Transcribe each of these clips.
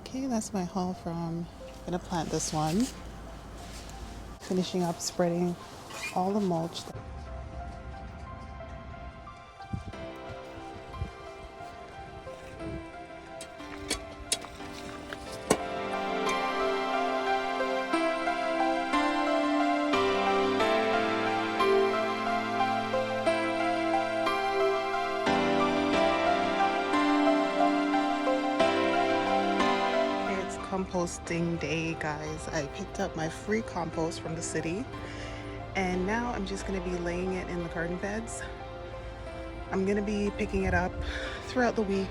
Okay, that's my haul from, I'm gonna plant this one. Finishing up spreading all the mulch. It's composting day, guys. I picked up my free compost from the city, and now I'm just gonna be laying it in the garden beds. I'm gonna be picking it up throughout the week.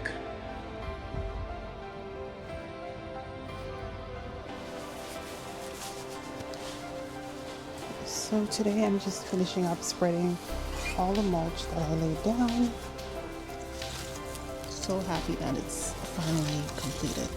So today I'm just finishing up spreading all the mulch that I laid down. So happy that it's finally completed.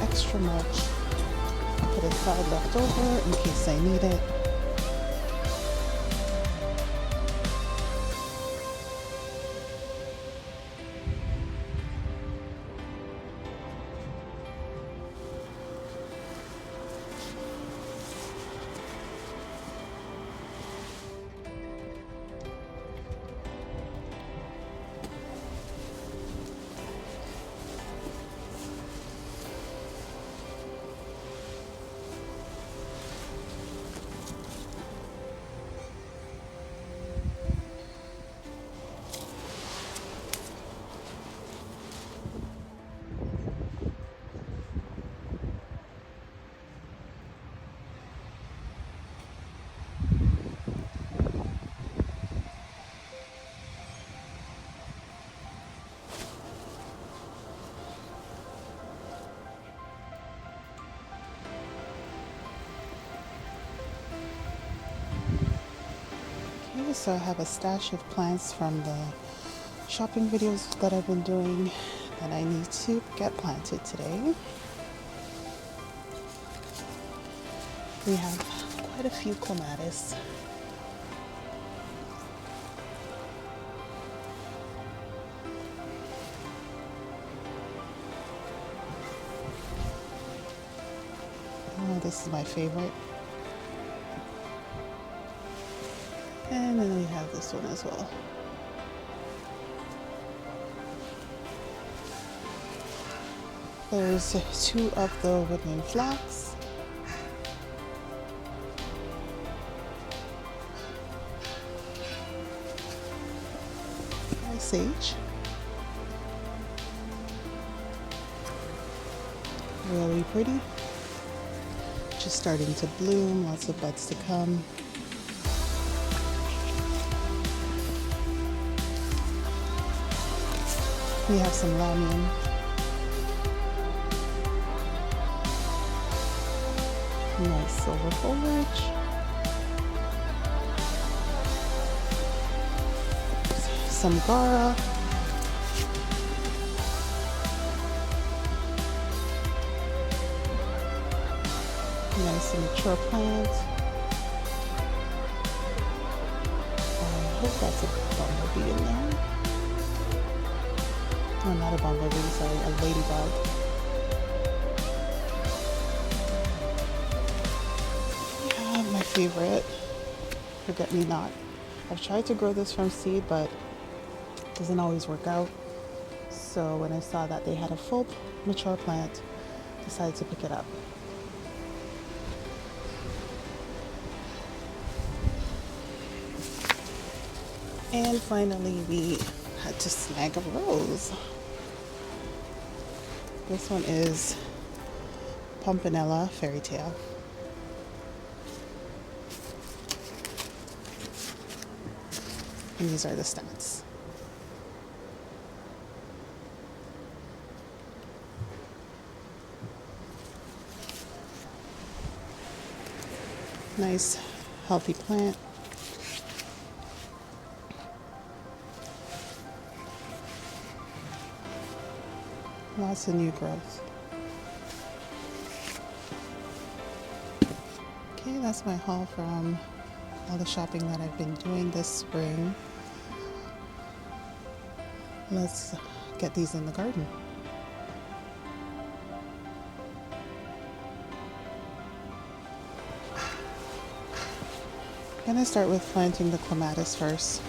Extra mulch put aside left over in case I need it. Okay, so I have a stash of plants from the shopping videos that I've been doing that I need to get planted today. We have quite a few clematis. Oh, this is my favorite. And then we have this one as well. There's two of the woodland flax. Sage. Really pretty. Just starting to bloom, lots of buds to come. We have some lamium. Nice silver foliage. Some gara. Nice mature plant. I hope that's a bumblebee in there. Oh, not a bumblebee, sorry, a ladybug. Yeah, my favorite, forget me not. I've tried to grow this from seed, but it doesn't always work out. So when I saw that they had a full mature plant, I decided to pick it up. And finally, we had to snag a rose. This one is Pompanella Fairy Tale. And these are the stats. Nice, healthy plant. Lots of new growth. Okay, that's my haul from all the shopping that I've been doing this spring. Let's get these in the garden. I'm gonna start with planting the clematis first.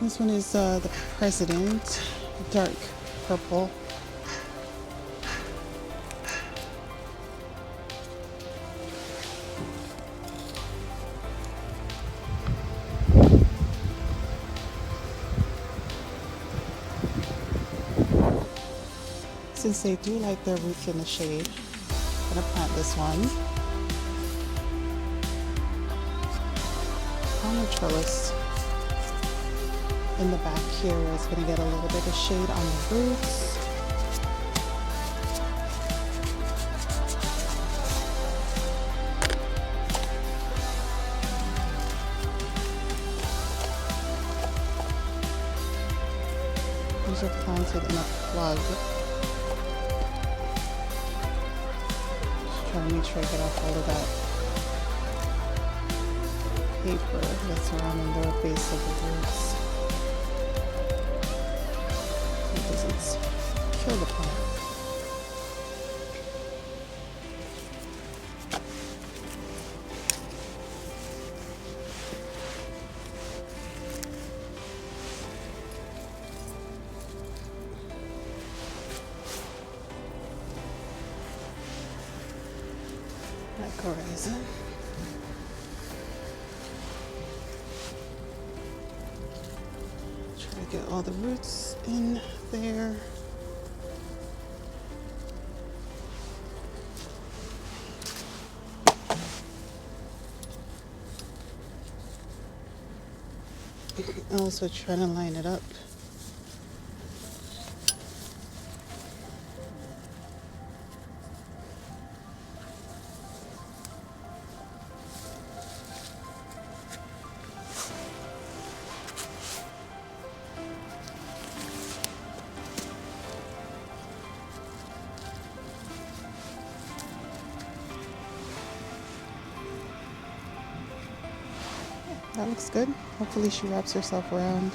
This one is the President, dark purple. Since they do like their roots in the shade, I'm gonna plant this one on the trellis in the back here, where it's gonna get a little bit of shade on the roots. These are planted in a plug. Trying to make sure I get off all of that paper that's surrounding the base of the roots. So it doesn't kill the plant. Horizon. Try to get all the roots in there. Also trying to line it up. That looks good. Hopefully she wraps herself around.